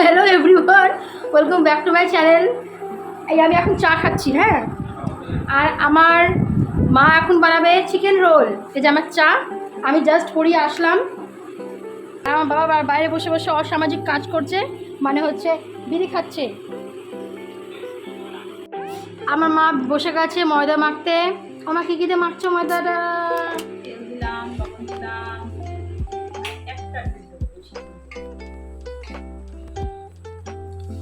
Hello everyone, welcome back to my channel. এই আমি এখন চা খাচ্ছি, হ্যাঁ। আর আমার মা এখন বানাবে চিকেন রোল। এই যে আমার চা, আমি জাস্ট পড়িয়ে আসলাম। আমার বাবা বাইরে বসে বসে অসামাজিক কাজ করছে, মানে হচ্ছে বিড়ি খাচ্ছে। আমার মা বসে গেছে ময়দা মাখতে। আমার কী দিয়ে মাখছো ময়দাটা?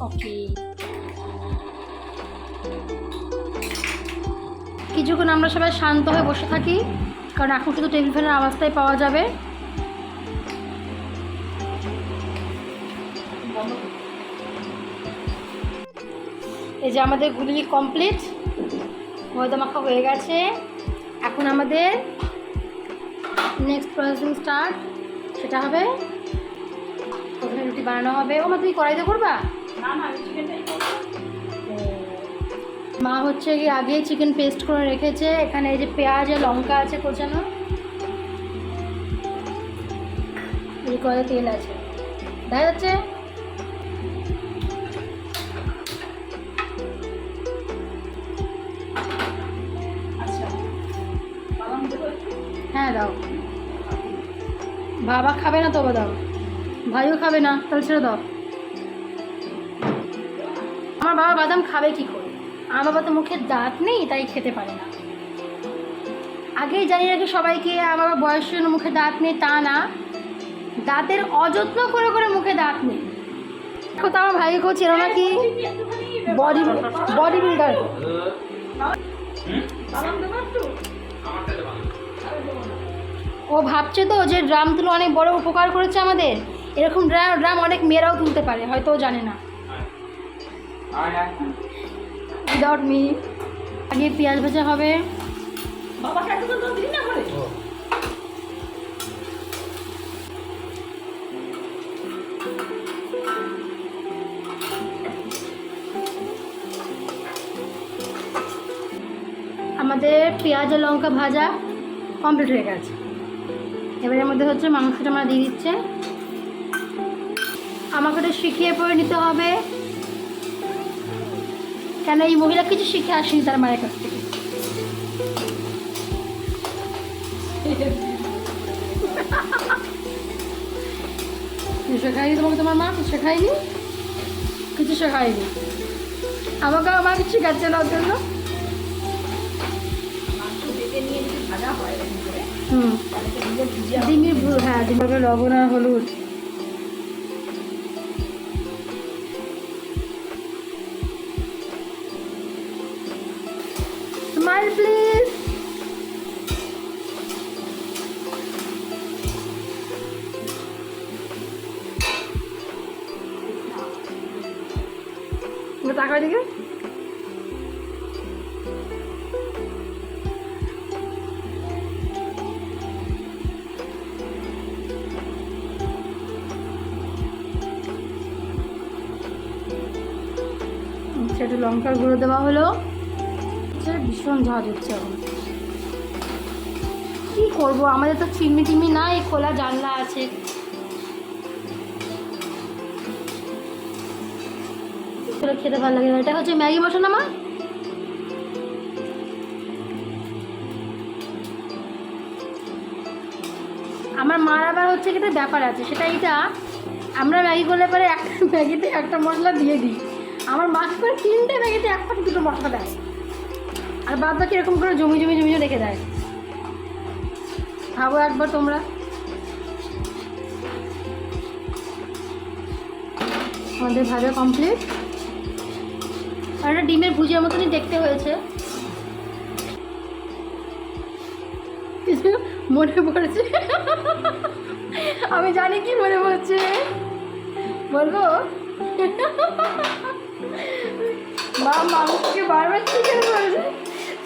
ওকে, কিছুক্ষণ আমরা সবাই শান্ত হয়ে বসে থাকি, কারণ এখন শুধু টেবিল ফ্যানের আওয়াজটাই পাওয়া যাবে। এই যে আমাদের গুলি কমপ্লিট, ময়দা মাখা হয়ে গেছে। এখন আমাদের নেক্সট প্রসেসিং স্টার্ট, সেটা হবে প্রথমে রুটি বানানো হবে। ও মা, তুমি কড়াইতে করবা? মা হচ্ছে কি আগে চিকেন পেস্ট করে রেখেছে। এখানে এই যে পেঁয়াজ আর লঙ্কা আছে কোচানো, এই কড়াইতে তেল আছে, দেখা যাচ্ছে। হ্যাঁ দাও। বাবা খাবে না তো দাও, ভাইও খাবে না, তাহলে ছেড়ে দাও। আমার বাবা বাদাম খাবে কি করে? আমার বাবা তো মুখে দাঁত নেই, তাই খেতে পারে না। আগেই জানিয়ে রাখি সবাইকে, আমার বাবা বয়সের জন্য মুখে দাঁত নেই তা না, দাঁতের অযত্ন করে করে মুখে দাঁত নেই। দেখো তো আমার ভাইকেও চেনো নাকি, বডি বিল্ডার। ও ভাবছে তো যে ড্রাম তুলে অনেক বড় উপকার করেছে আমাদের। এরকম ড্রাম অনেক মেয়েরাও তুলতে পারে, হয়তো ও জানে না। Without me. আগে পেঁয়াজ ভাজা হবে। আমাদের পেঁয়াজ আর লঙ্কা ভাজা কমপ্লিট হয়ে গেছে। এবারের মধ্যে হচ্ছে মাংসটা আমরা দিয়ে দিচ্ছে। আমাকে ওটা শিখিয়ে পড়ে নিতে হবে, কেন এই মহিলা কিছু শিখে আসেনি তার মায়ের কাছ থেকে। শেখায়নি তোমাকে? তোমার মা কিছু শেখায়নি? কিছু শেখায়নি আমাকে। আমার কিছু শেখাচ্ছে না ওর জন্য। ডিমের হ্যাঁ, ডিমের লবণ আর হলুদ। Smile please. টাকা দিকে একটু লঙ্কার গুঁড়ো দেওয়া হলো। ভীষণ ঝাঁজ হচ্ছে এখন। কি করবো, আমাদের তো চিমনি টিমনি নাই, খোলা জানলা আছে। খেতে ভালো লাগে। এটা হচ্ছে ম্যাগি মশলা। মা আমার মার আবার হচ্ছে কি ব্যাপার আছে, সেটা এইটা আমরা ম্যাগি করলে পরে একটা ম্যাগিতে একটা মশলা দিয়ে দিই। আমার মাকে করে 3টে ম্যাগিতে একটা 2টো মশলা দেয়, আর বাদ বাকি এরকম করে জমি জমি জমি রেখে দেয়। ভাবো একবার তোমরা। আমাদের ভাজা কমপ্লিট। আর একটা ডিমের ভুজিয়ার মতনই দেখতে হয়েছে। কিছু মনে পড়েছে, আমি জানি কি মনে পড়ছে, বলবো। মা মাংসকে বারবার চিকেন করেছে,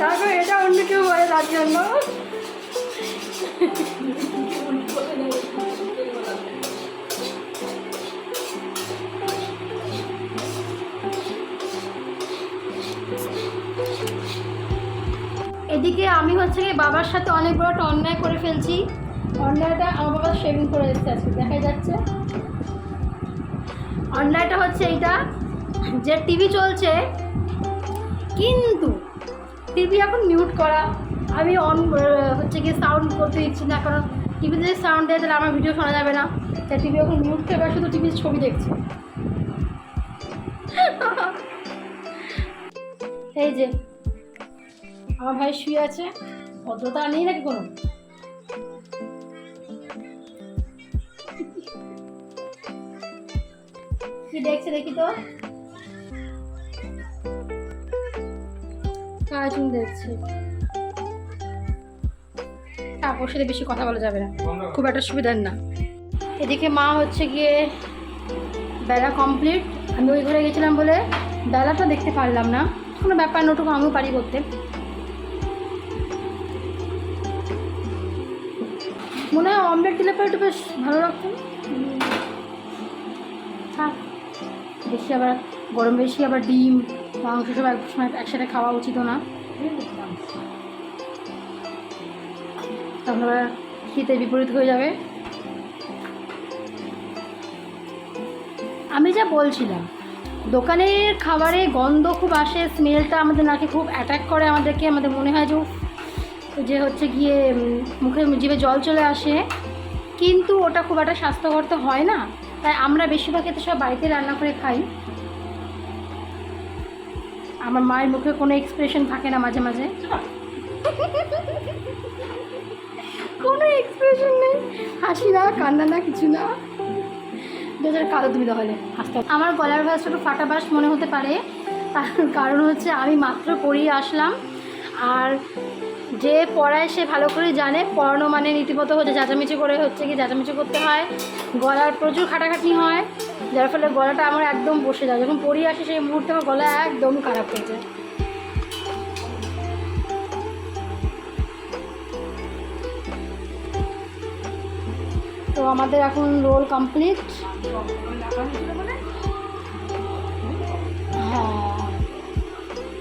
তারপর এটা অন্য কেউ বলে তার জন্য। এদিকে আমি হচ্ছে কি বাবার সাথে অনেক বড় একটা অন্যায় করে ফেলছি। অন্যায়টা আমার বাবা শেভিং করে এসেছে আজকে, দেখা যাচ্ছে। অন্যায়টা হচ্ছে এইটা যে টিভি চলছে কিন্তু টিভি এখন মিউট করা, আমি অন হচ্ছে গিয়ে সাউন্ড করতে দিচ্ছি না, কারণ টিভিতে যদি সাউন্ড দেয় তাহলে আমার ভিডিও শোনা যাবে না, তাই টিভি এখন মিউট করে এবার শুধু টিভির ছবি দেখছি। এই যে আমার ভাই শুয়ে আছে, ভদ্রতা নেই নাকি কোনো? কি দেখছে দেখি তো, কার্টুন দেখছে। ওর সাথে বেশি কথা বলা যাবে না, খুব একটা সুবিধার না। এদিকে মা হচ্ছে গিয়ে বেলা কমপ্লিট, আমি ওই ঘরে গেছিলাম বলে বেলাটা দেখতে পারলাম না, কোনো ব্যাপার নটুকু আমিও পারি করতে। মনে হয় অমলেট দিলে পরে একটু বেশ ভালো লাগতো। হ্যাঁ, বেশি আবার গরম, বেশি আবার ডিম মাংস সব এক সময় একসাথে খাওয়া উচিত না, তাহলে আবার শীতের বিপরীত হয়ে যাবে। আমি যা বলছিলাম, দোকানের খাবারে গন্ধ খুব আসে, স্মেলটা আমাদের নাকে খুব অ্যাটাক করে আমাদেরকে, আমাদের মনে হয় যে হচ্ছে গিয়ে মুখে জিভে জল চলে আসে, কিন্তু ওটা খুব একটা স্বাস্থ্যকর তো হয় না, তাই আমরা বেশিরভাগ ক্ষেত্রে সব বাড়িতে রান্না করে খাই। আমার মায়ের মুখে কোনো এক্সপ্রেশন থাকে না, মাঝে মাঝে কোনো এক্সপ্রেশন নেই, হাসি না, কান্না না, কিছু না। কালো তুমি তাহলে হাসতে। আমার গলার ভাষটা একটু ফাটা বাস মনে হতে পারে, তার কারণ হচ্ছে আমি মাত্র পড়িয়ে আসলাম, আর যে পড়ায় সে ভালো করে জানে পড়ানো মানে রীতিমতো হচ্ছে চেঁচামেচি করে হচ্ছে কি চেঁচামেচি করতে হয়, গলার প্রচুর খাটাখাটনি হয়, যার ফলে গলাটা আমার একদম বসে যায়। যখন পড়িয়ে আসি সেই মুহূর্তে আমার গলা একদম খারাপ হয়ে যায়। তো আমাদের এখন রোল কমপ্লিট। হ্যাঁ,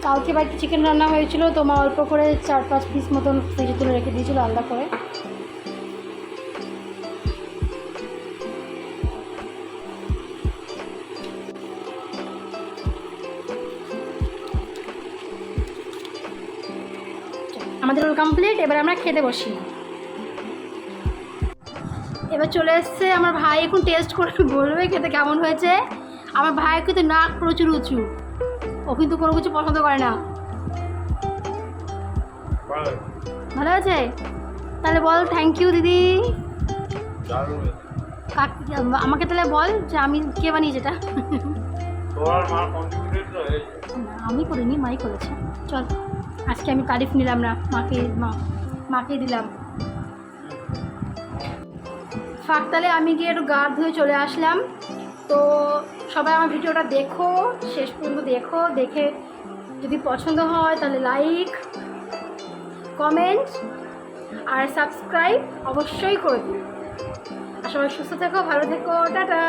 কালকে বাড়িতে চিকেন রান্না হয়েছিল, তো মা অল্প করে 4-5 পিস মতন ফ্রিজে তুলে রেখে দিয়েছিল আলাদা করে। আমাদের রোল কমপ্লিট, এবার আমরা খেতে বসি। এবার চলে এসছে আমার ভাই, এখন টেস্ট করে বলবে খেতে কেমন হয়েছে। আমার ভাই কিন্তু নাক প্রচুর উঁচু, ও কিন্তু কোনো কিছু পছন্দ করে না। ভালো আছে? তাহলে বল থ্যাংক ইউ দিদি। আমাকে তাহলে বল যে আমি কে বানিয়েছি এটা। আমি করিনি, মাই করেছে। চল আজকে আমি তারিফ নিলাম না, মাকে দিলাম। ফাঁক তাহলে আমি গিয়ে একটু গা ধুয়ে চলে আসলাম। তো সবাই আমার ভিডিওটা দেখো, শেষ পর্যন্ত দেখো, দেখে যদি পছন্দ হয় তাহলে লাইক, কমেন্ট আর সাবস্ক্রাইব অবশ্যই করে দিও। আর সবাই সুস্থ থেকো, ভালো থেকো, টাটা।